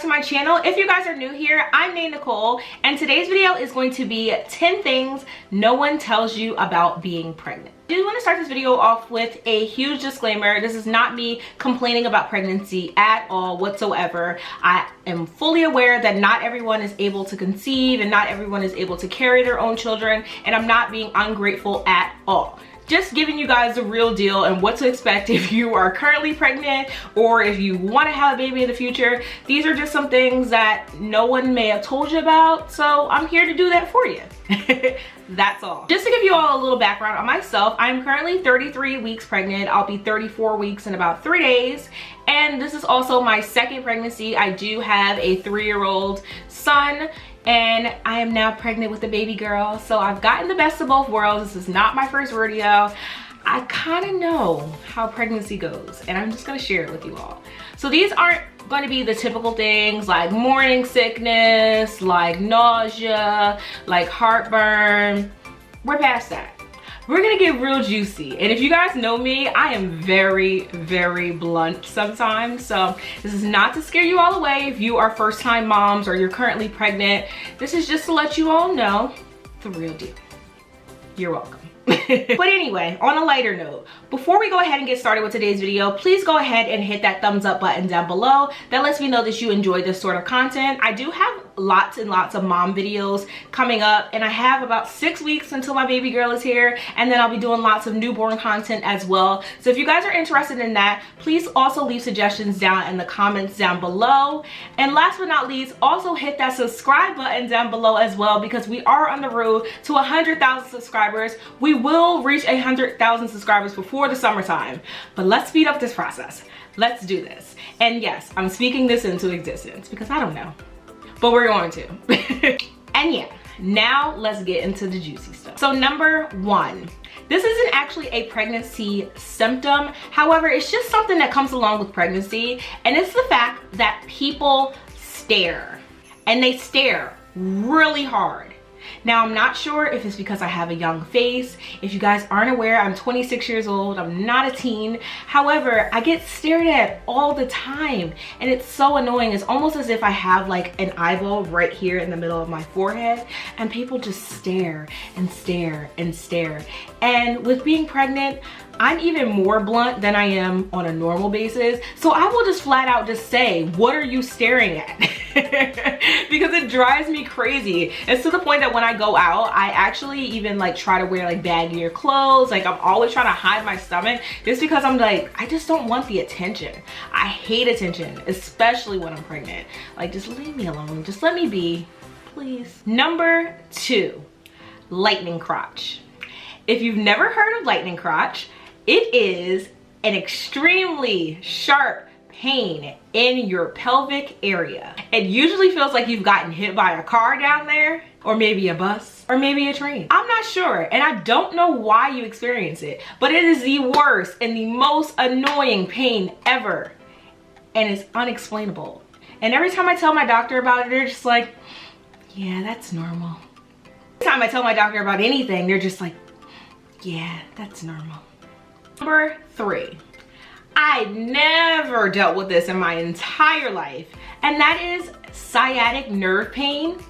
to my channel. If you guys are new here, I'm Nicole, and today's video is going to be 10 things no one tells you about being pregnant. I do want to start this video off with a huge disclaimer. This is not me complaining about pregnancy at all whatsoever. I am fully aware that not everyone is able to conceive and not everyone is able to carry their own children, and I'm not being ungrateful at all. Just giving you guys the real deal and what to expect if you are currently pregnant or if you want to have a baby in the future. These are just some things that no one may have told you about, so I'm here to do that for you. That's all. Just to give you all a little background on myself, I'm currently 33 weeks pregnant. I'll be 34 weeks in about 3 days. And this is also my second pregnancy. I do have a 3-year-old son, and I am now pregnant with a baby girl. So I've gotten the best of both worlds. This is not my first rodeo. I kind of know how pregnancy goes, and I'm just gonna share it with you all. So these aren't going to be the typical things like morning sickness, like nausea, like heartburn. We're past that. We're gonna get real juicy, and if you guys know me, I am very, very blunt sometimes. So this is not to scare you all away if you are first-time moms or you're currently pregnant. This is just to let you all know the real deal. You're welcome. But anyway, on a lighter note, before we go ahead and get started with today's video, please go ahead and hit that thumbs up button down below. That lets me know that you enjoy this sort of content. I do have lots and lots of mom videos coming up, and I have about 6 weeks until my baby girl is here, and then I'll be doing lots of newborn content as well. So if you guys are interested in that, please also leave suggestions down in the comments down below. And last but not least, also hit that subscribe button down below as well, because we are on the road to 100,000 subscribers. We will reach 100,000 subscribers before the summertime, but let's speed up this process. Let's do this. And yes, I'm speaking this into existence because I don't know, but we're going to. And yeah, now let's get into the juicy stuff. So number 1, this isn't actually a pregnancy symptom. However, it's just something that comes along with pregnancy, and it's the fact that people stare, and they stare really hard. Now, I'm not sure if it's because I have a young face. If you guys aren't aware, I'm 26 years old. I'm not a teen. However, I get stared at all the time, and it's so annoying. It's almost as if I have like an eyeball right here in the middle of my forehead, and people just stare and stare and stare. And with being pregnant, I'm even more blunt than I am on a normal basis. So I will just flat out just say, what are you staring at? Because it drives me crazy. It's to the point that when I go out, I actually even like try to wear like baggier clothes. Like I'm always trying to hide my stomach just because I'm like, I just don't want the attention. I hate attention, especially when I'm pregnant. Like, just leave me alone. Just let me be, please. Number 2, lightning crotch. If you've never heard of lightning crotch, it is an extremely sharp pain in your pelvic area. It usually feels like you've gotten hit by a car down there, or maybe a bus, or maybe a train. I'm not sure, and I don't know why you experience it, but it is the worst and the most annoying pain ever, and it's unexplainable. And every time I tell my doctor about it, they're just like, yeah, that's normal. Every time I tell my doctor about anything, they're just like, yeah, that's normal. Number 3, I never dealt with this in my entire life, and that is sciatic nerve pain.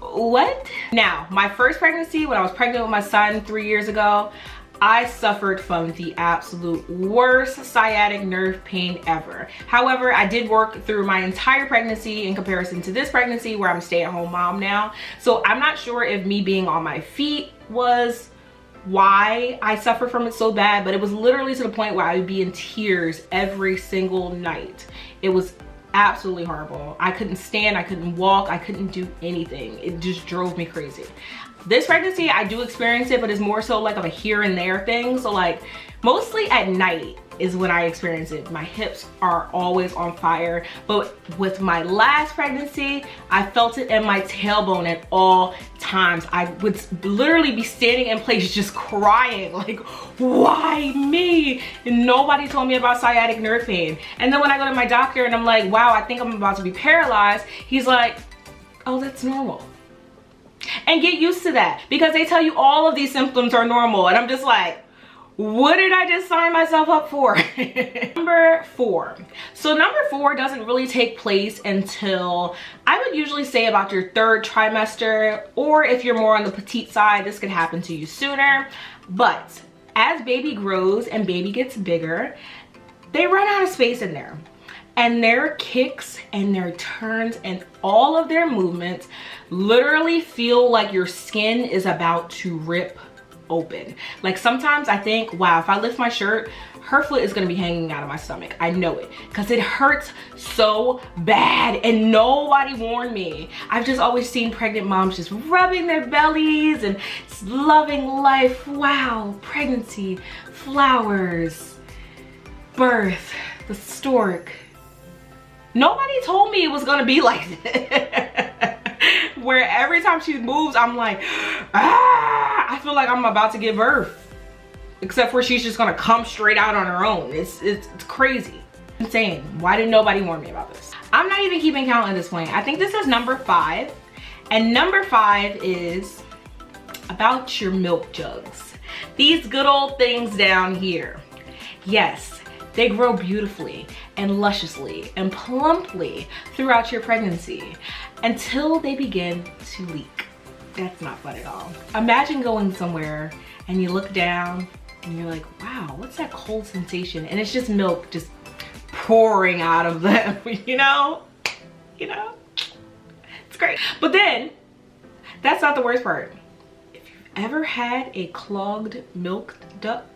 What? Now, my first pregnancy, when I was pregnant with my son 3 years ago, I suffered from the absolute worst sciatic nerve pain ever. However, I did work through my entire pregnancy in comparison to this pregnancy where I'm a stay-at-home mom now. So I'm not sure if me being on my feet was why I suffer from it so bad, but it was literally to the point where I would be in tears every single night. It was absolutely horrible. I couldn't stand, I couldn't walk, I couldn't do anything. It just drove me crazy. This pregnancy, I do experience it, but it's more so like of a here and there thing. So like mostly at night is when I experience it. My hips are always on fire, but with my last pregnancy, I felt it in my tailbone at all times. I would literally be standing in place just crying, like, why me? And nobody told me about sciatic nerve pain. And then when I go to my doctor and I'm like, wow, I think I'm about to be paralyzed, he's like, oh, that's normal. And get used to that, because they tell you all of these symptoms are normal, and I'm just like, What did I just sign myself up for? Number 4. So number 4 doesn't really take place until, I would usually say, about your 3rd trimester, or if you're more on the petite side, this could happen to you sooner. But as baby grows and baby gets bigger, they run out of space in there. And their kicks and their turns and all of their movements literally feel like your skin is about to rip open. Like sometimes I think, wow, if I lift my shirt, her foot is gonna be hanging out of my stomach. I know it, because it hurts so bad and nobody warned me. I've just always seen pregnant moms just rubbing their bellies and loving life. Wow, pregnancy, flowers, birth, the stork. Nobody told me it was gonna be like this. Where every time she moves, I'm like, ah, I feel like I'm about to give birth. Except for she's just gonna come straight out on her own. It's crazy. Insane. Why did nobody warn me about this? I'm not even keeping count at this point. I think this is number 5. And number 5 is about your milk jugs. These good old things down here. Yes, they grow beautifully and lusciously and plumply throughout your pregnancy until they begin to leak. That's not fun at all. Imagine going somewhere and you look down and you're like, wow, what's that cold sensation? And it's just milk just pouring out of them, you know? It's great. But then, that's not the worst part. If you've ever had a clogged milk duct,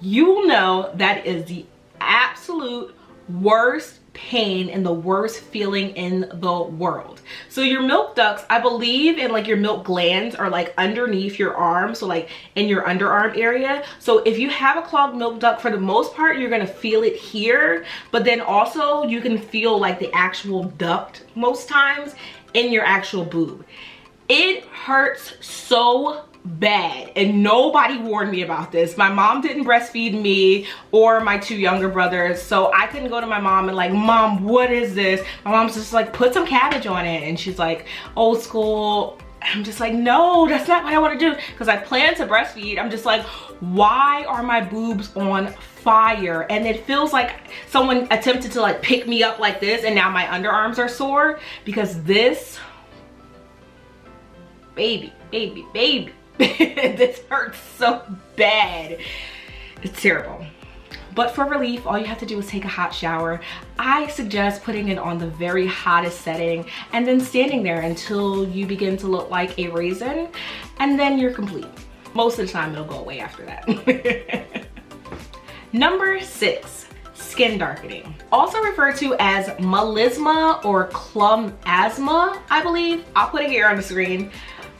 you will know that is the absolute worst pain and the worst feeling in the world. So your milk ducts, I believe, and like your milk glands are like underneath your arm, so like in your underarm area. So if you have a clogged milk duct, for the most part you're gonna feel it here, but then also you can feel like the actual duct most times in your actual boob. It hurts so bad and nobody warned me about this. My mom didn't breastfeed me or my 2 younger brothers, so I couldn't go to my mom and like, Mom, what is this? My mom's just like, put some cabbage on it, and she's like, old school. I'm just like, no, that's not what I want to do, because I plan to breastfeed. I'm just like, why are my boobs on fire? And it feels like someone attempted to like pick me up like this, and now my underarms are sore because this, baby, this hurts so bad. It's terrible. But for relief, all you have to do is take a hot shower. I suggest putting it on the very hottest setting and then standing there until you begin to look like a raisin, and then you're complete. Most of the time it'll go away after that. Number 6, skin darkening. Also referred to as melisma or clum-asthma, I believe. I'll put it here on the screen.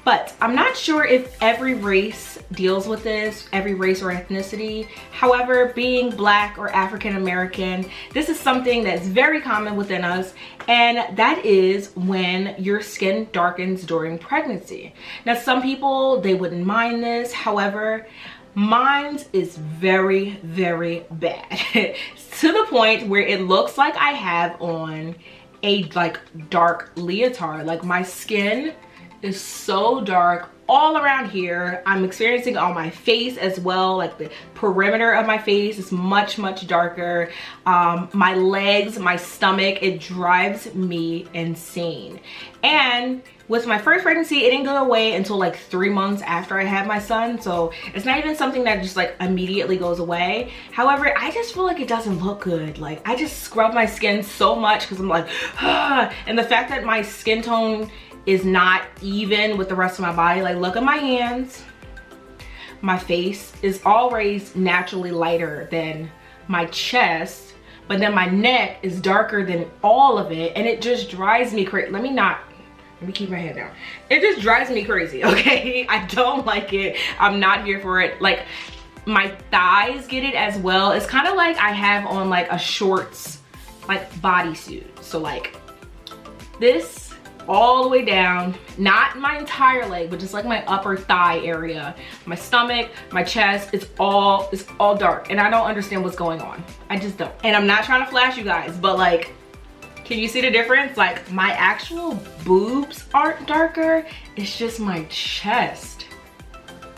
But I'm not sure if every race deals with this, every race or ethnicity. However, being Black or African American, this is something that's very common within us, and that is when your skin darkens during pregnancy. Now, some people, they wouldn't mind this. However, mine is very, very bad. To the point where it looks like I have on a like dark leotard. Like my skin is so dark all around here. I'm experiencing on my face as well, like the perimeter of my face is much darker. My legs, my stomach, it drives me insane. And with my first pregnancy, it didn't go away until like 3 months after I had my son, so it's not even something that just like immediately goes away. However, I just feel like it doesn't look good. Like I just scrub my skin so much because I'm like, ah. And the fact that my skin tone is not even with the rest of my body. Like look at my hands. My face is always naturally lighter than my chest, but then my neck is darker than all of it, and it just drives me crazy. Let me keep my head down. It just drives me crazy, okay? I don't like it. I'm not here for it. Like my thighs get it as well. It's kind of like I have on like a shorts like bodysuit. So like this all the way down, not my entire leg, but just like my upper thigh area, my stomach, my chest, it's all dark, and I don't understand what's going on. I just don't. And I'm not trying to flash you guys, but like, can you see the difference? Like my actual boobs aren't darker, it's just my chest.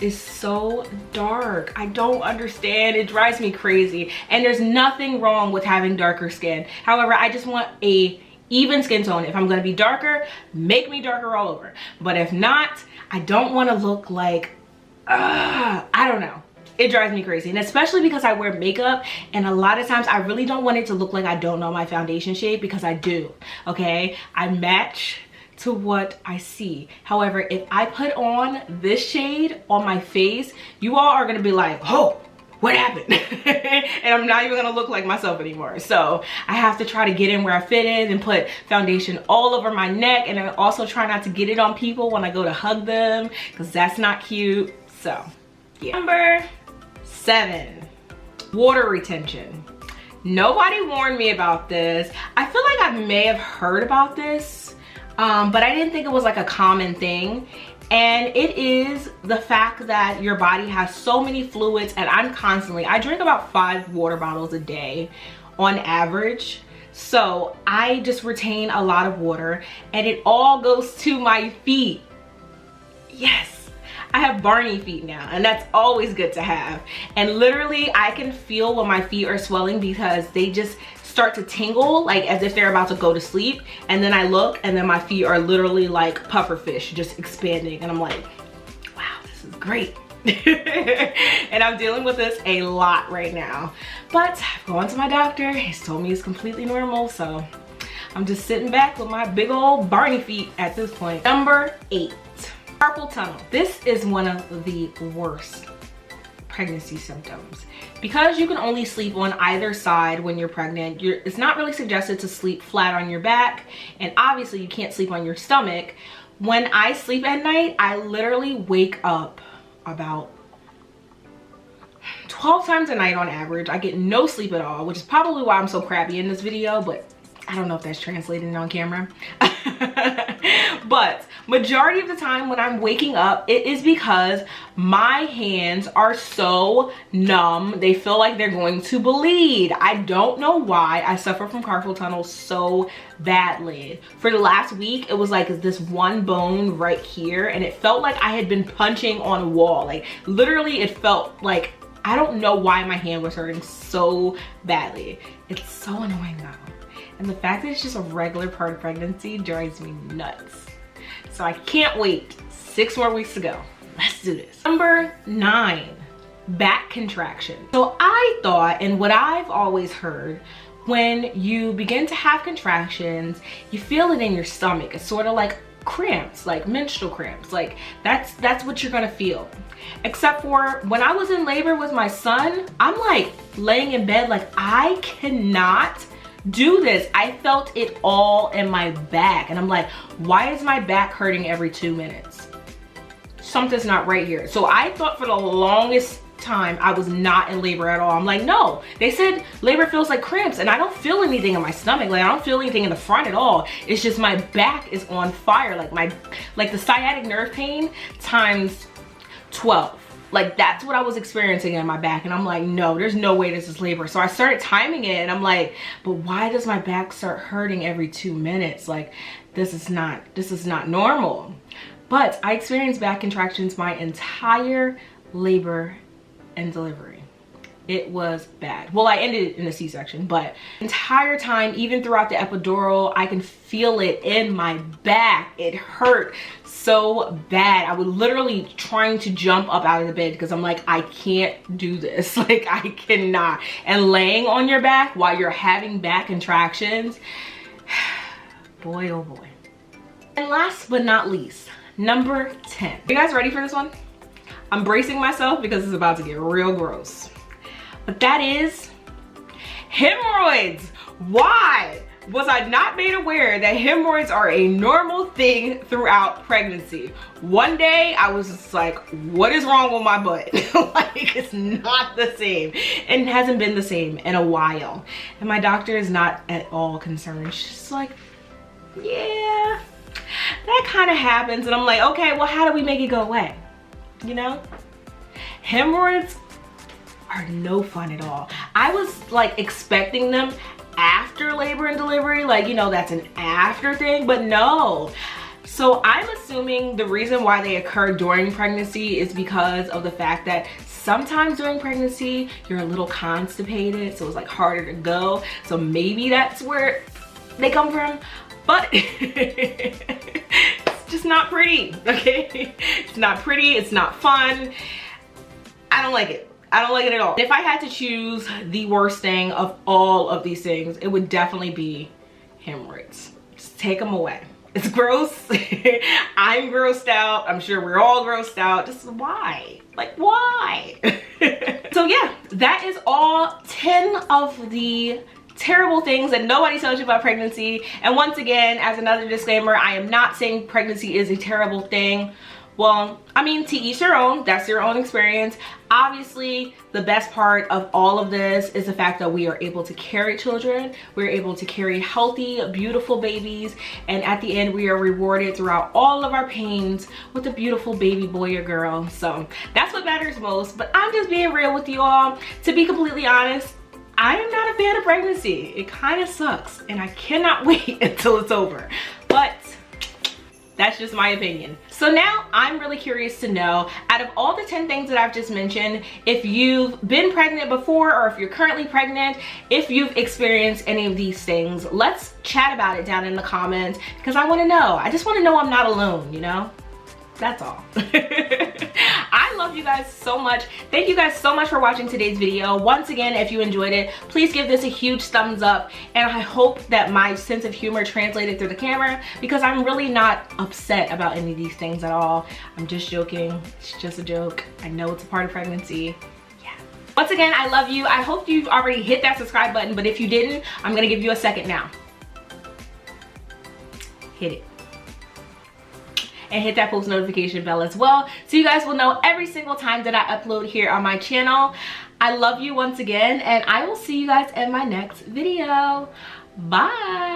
is so dark. I don't understand. It drives me crazy. And there's nothing wrong with having darker skin. However, I just want a even skin tone. If I'm gonna be darker, make me darker all over. But if not, I don't want to look like, I don't know. It drives me crazy. And especially because I wear makeup, and a lot of times I really don't want it to look like I don't know my foundation shade, because I do, okay? I match to what I see. However, if I put on this shade on my face, you all are gonna be like, oh, what happened? And I'm not even gonna look like myself anymore. So I have to try to get in where I fit in and put foundation all over my neck, and I also try not to get it on people when I go to hug them, because that's not cute. So yeah. Number 7, water retention. Nobody warned me about this. I feel like I may have heard about this, but I didn't think it was like a common thing. And it is the fact that your body has so many fluids, and I drink about 5 water bottles a day on average. So I just retain a lot of water, and it all goes to my feet. Yes. I have Barney feet now, and that's always good to have. And literally I can feel when my feet are swelling, because they just start to tingle, like as if they're about to go to sleep. And then I look, and then my feet are literally like pufferfish, just expanding. And I'm like, wow, this is great. And I'm dealing with this a lot right now. But I've gone to my doctor. He's told me it's completely normal. So I'm just sitting back with my big old Barney feet at this point. Number 8. Carpal tunnel. This is one of the worst pregnancy symptoms, because you can only sleep on either side when you're pregnant. It's not really suggested to sleep flat on your back, and obviously you can't sleep on your stomach. When I sleep at night, I literally wake up about 12 times a night on average. I get no sleep at all, which is probably why I'm so crappy in this video, but I don't know if that's translated on camera. But majority of the time when I'm waking up, it is because my hands are so numb. They feel like they're going to bleed. I don't know why. I suffer from carpal tunnel so badly. For the last week, it was like this one bone right here, and it felt like I had been punching on a wall. Like literally it felt like, I don't know why my hand was hurting so badly. It's so annoying though. And the fact that it's just a regular part of pregnancy drives me nuts. So I can't wait. 6 more weeks to go. Let's do this. Number 9, back contraction. So I thought, and what I've always heard, when you begin to have contractions, you feel it in your stomach. It's sort of like cramps, like menstrual cramps. Like that's what you're gonna feel. Except for when I was in labor with my son, I'm like laying in bed like I cannot do this. I felt it all in my back, and I'm like, why is my back hurting every 2 minutes? Something's not right here. So I thought for the longest time I was not in labor at all. I'm like, no, they said labor feels like cramps, and I don't feel anything in my stomach. Like I don't feel anything in the front at all. It's just my back is on fire. Like the sciatic nerve pain times 12. Like that's what I was experiencing in my back, and I'm like, no, there's no way this is labor. So I started timing it, and I'm like, but why does my back start hurting every 2 minutes? Like this is not normal. But I experienced back contractions my entire labor and delivery. It was bad. Well, I ended in a C-section, but entire time, even throughout the epidural, I can feel it in my back. It hurt so bad. I was literally trying to jump up out of the bed because I'm like, I can't do this. Like I cannot. And laying on your back while you're having back contractions, boy, oh boy. And last but not least, number 10. You guys ready for this one? I'm bracing myself because it's about to get real gross. But that is hemorrhoids. Why was I not made aware that hemorrhoids are a normal thing throughout pregnancy? One day I was just like, what is wrong with my butt? Like it's not the same. And it hasn't been the same in a while. And my doctor is not at all concerned. She's just like, yeah, that kind of happens. And I'm like, okay, well, how do we make it go away? You know? Hemorrhoids are no fun at all. I was like expecting them after labor and delivery, like, you know, that's an after thing, but no. So So I'm assuming the reason why they occur during pregnancy is because of the fact that sometimes during pregnancy you're a little constipated, so it's like harder to go. So maybe that's where they come from, but it's just not pretty, okay? It's not pretty, it's not fun. I don't like it. I don't like it at all. If I had to choose the worst thing of all of these things, it would definitely be hemorrhoids. Just take them away. It's gross. I'm grossed out. I'm sure we're all grossed out. Just why? Like, why? So yeah, that is all 10 of the terrible things that nobody tells you about pregnancy. And once again, as another disclaimer, I am not saying pregnancy is a terrible thing. Well, I mean, to each their own. That's your own experience. Obviously, the best part of all of this is the fact that we are able to carry children. We're able to carry healthy, beautiful babies. And at the end, we are rewarded throughout all of our pains with a beautiful baby boy or girl. So that's what matters most. But I'm just being real with you all. To be completely honest, I am not a fan of pregnancy. It kind of sucks. And I cannot wait until it's over. But that's just my opinion. So now I'm really curious to know, out of all the 10 things that I've just mentioned, if you've been pregnant before or if you're currently pregnant, if you've experienced any of these things, let's chat about it down in the comments because I want to know. I just want to know I'm not alone, you know? That's all. I love you guys so much. Thank you guys so much for watching today's video. Once again, if you enjoyed it, please give this a huge thumbs up. And I hope that my sense of humor translated through the camera because I'm really not upset about any of these things at all. I'm just joking. It's just a joke. I know it's a part of pregnancy. Yeah. Once again, I love you. I hope you've already hit that subscribe button, but if you didn't, I'm gonna give you a second now. Hit it. And hit that post notification bell as well so you guys will know every single time that I upload here on my channel. I love you once again, and I will see you guys in my next video. Bye.